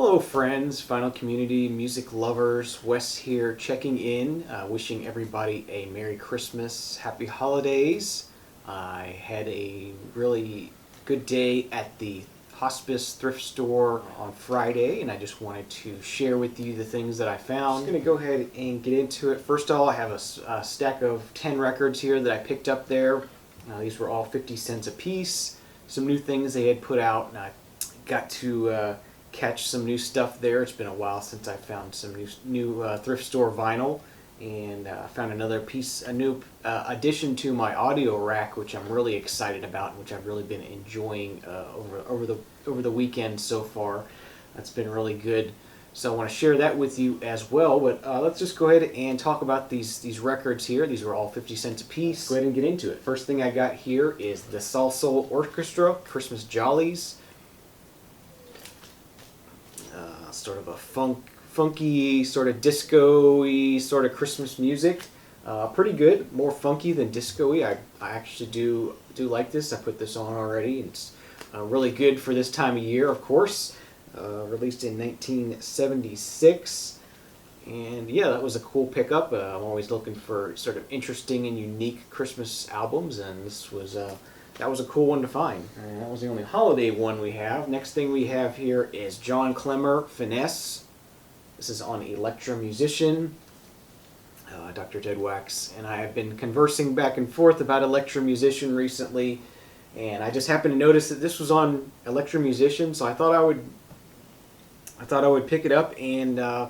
Hello friends, Final Community, music lovers, Wes here checking in, wishing everybody a Merry Christmas, Happy Holidays. I had a really good day at the Hospice Thrift store on Friday, and I just wanted to share with you the things that I found. I'm going to go ahead and get into it. First of all, I have a stack of 10 records here that I picked up there. These were all 50 cents a piece. Some new things they had put out, and I got to catch some new stuff there. It's been a while since I found some new thrift store vinyl, and I found another piece, a new addition to my audio rack, which I'm really excited about, and which I've really been enjoying over the weekend so far. That's been really good. So I want to share that with you as well. But let's just go ahead and talk about these records here. These were all 50 cents a piece. Go ahead and get into it. First thing I got here is the Salsoul Orchestra Christmas Jollies. Sort of a funky, sort of disco-y, sort of Christmas music. Pretty good, more funky than disco-y. I actually do like this. I put this on already. It's really good for this time of year, of course. Released in 1976. And yeah, that was a cool pickup. I'm always looking for sort of interesting and unique Christmas albums, and this was that was a cool one to find. And that was the only holiday one we have. Next thing we have here is John Clemmer, Finesse. This is on Electro Musician. Dr. Ted Wax and I have been conversing back and forth about Electro Musician recently, and I just happened to notice that this was on Electro Musician, so I thought I would pick it up and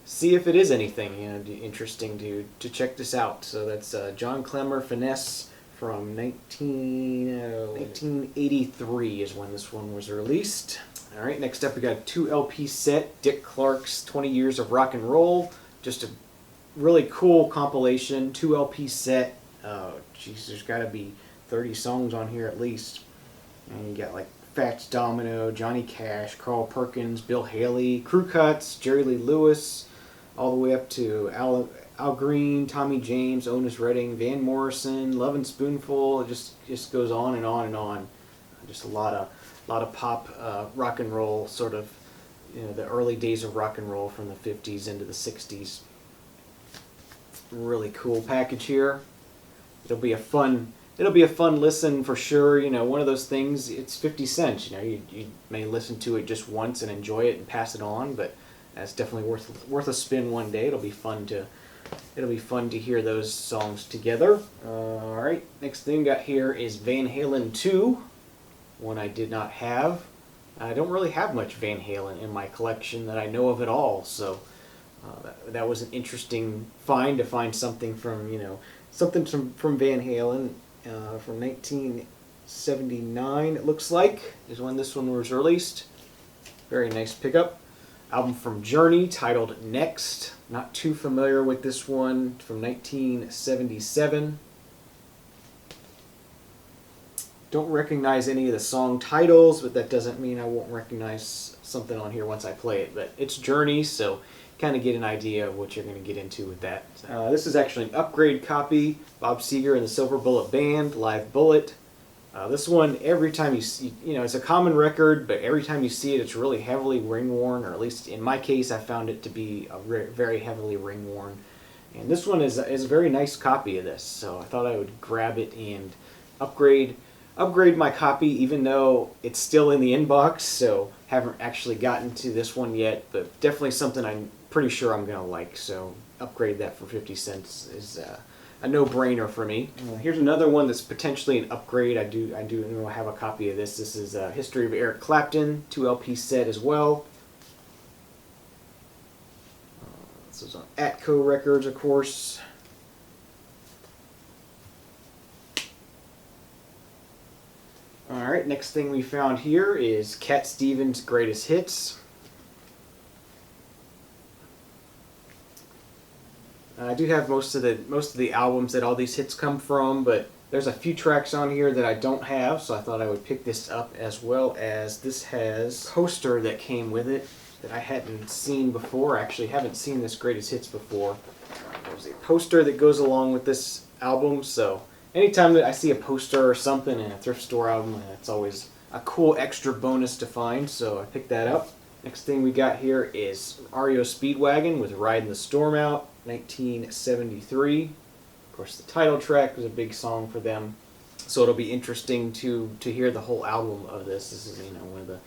see if it is anything interesting to check this out. So that's John Clemmer, Finesse, from 1983 is when this one was released. All right, next up we got a 2 LP set, Dick Clark's 20 Years of Rock and Roll. Just a really cool compilation, 2 LP set. Geez, there's got to be 30 songs on here at least. And you got like Fats Domino, Johnny Cash, Carl Perkins, Bill Haley, Crew Cuts, Jerry Lee Lewis, all the way up to Al Green, Tommy James, Otis Redding, Van Morrison, Lovin' Spoonful. It just goes on and on and on. Just a lot of pop rock and roll, sort of, the early days of rock and roll from the 50s into the 60s. Really cool package here. It'll be a fun listen for sure. One of those things. It's 50 cents. You may listen to it just once and enjoy it and pass it on, but that's definitely worth a spin one day. It'll be fun to hear those songs together. Alright, next thing got here is Van Halen 2, one I did not have. I don't really have much Van Halen in my collection that I know of at all, so that was an interesting find to find something from Van Halen from 1979, it looks like, is when this one was released. Very nice pickup. Album from Journey titled Next. Not too familiar with this one, from 1977. Don't recognize any of the song titles, but that doesn't mean I won't recognize something on here once I play it. But it's Journey, so kind of get an idea of what you're going to get into with that. This is actually an upgrade copy. Bob Seger and the Silver Bullet Band, Live Bullet. This one, every time you see, it's a common record, but every time you see it, it's really heavily ring-worn, or at least in my case, I found it to be very heavily ring-worn. And this one is a very nice copy of this, so I thought I would grab it and upgrade my copy, even though it's still in the inbox, so haven't actually gotten to this one yet, but definitely something I'm pretty sure I'm going to like, so upgrade that for 50 cents is a no-brainer for me. Here's another one that's potentially an upgrade. I do have a copy of this. This is History of Eric Clapton, 2 LP set as well. This is on Atco Records, of course. Alright, next thing we found here is Cat Stevens' Greatest Hits. I do have most of the albums that all these hits come from, but there's a few tracks on here that I don't have, so I thought I would pick this up, as well as this has a poster that came with it that I hadn't seen before. I actually haven't seen this Greatest Hits before. There's a poster that goes along with this album, so anytime that I see a poster or something in a thrift store album, it's always a cool extra bonus to find, so I picked that up. Next thing we got here is REO Speedwagon with Riding the Storm Out, 1973. Of course, the title track was a big song for them, so it'll be interesting to hear the whole album of this. This is, you know, one of the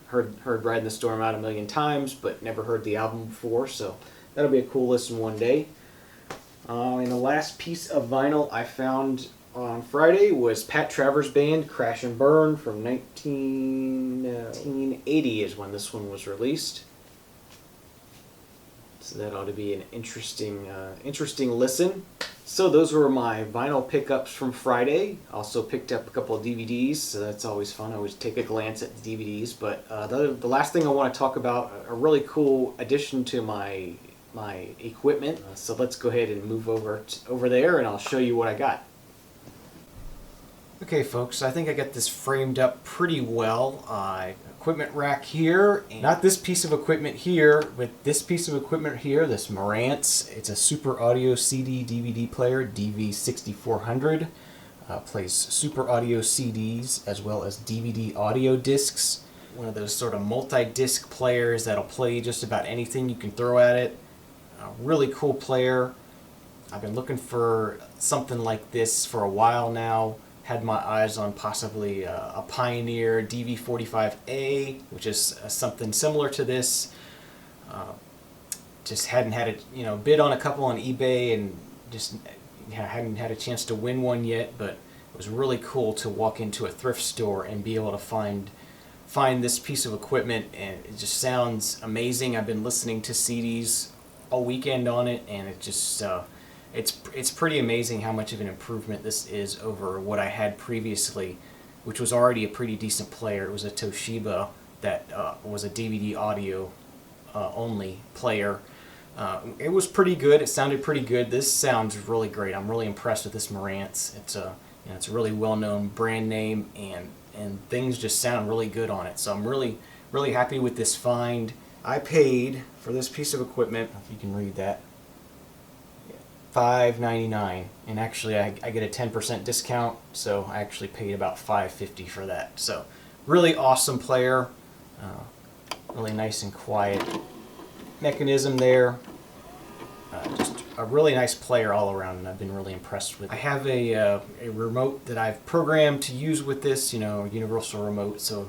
heard Riding the Storm Out a million times, but never heard the album before, so that'll be a cool listen one day. And the last piece of vinyl I found on Friday was Pat Travers' band Crash and Burn from 1980 is when this one was released. So that ought to be an interesting listen. So those were my vinyl pickups from Friday. Also picked up a couple of DVDs, so that's always fun. I always take a glance at the DVDs. But the last thing I want to talk about, a really cool addition to my equipment. So let's go ahead and move over there, and I'll show you what I got. Okay, folks, I think I got this framed up pretty well. Equipment rack here, and not this piece of equipment here, but this piece of equipment here, this Marantz. It's a Super Audio CD DVD player, DV6400. Plays Super Audio CDs as well as DVD audio discs. One of those sort of multi-disc players that'll play just about anything you can throw at it. A really cool player. I've been looking for something like this for a while now. Had my eyes on possibly a Pioneer DV45A, which is something similar to this. Just hadn't had it, bid on a couple on eBay and just hadn't had a chance to win one yet. But it was really cool to walk into a thrift store and be able to find this piece of equipment, and it just sounds amazing. I've been listening to CDs all weekend on it, and it just it's pretty amazing how much of an improvement this is over what I had previously, which was already a pretty decent player. It was a Toshiba that was a DVD audio only player. It was pretty good. It sounded pretty good. This sounds really great. I'm really impressed with this Marantz. It's a really well-known brand name, and things just sound really good on it. So I'm really happy with this find. I paid for this piece of equipment, if you can read that, $5.99, and actually I get a 10% discount, so I actually paid about $5.50 for that. So really awesome player, really nice and quiet mechanism there. Just a really nice player all around, and I've been really impressed with it. I have a remote that I've programmed to use with this, universal remote, so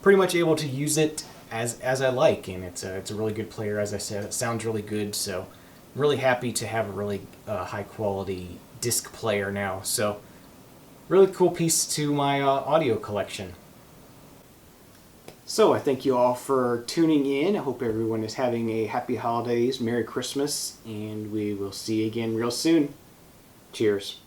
pretty much able to use it as I like, and it's a really good player. As I said, it sounds really good, so I'm really happy to have a really high quality disc player now. So really cool piece to my audio collection. So I thank you all for tuning in. I hope everyone is having a happy holidays, Merry Christmas, and we will see you again real soon. Cheers.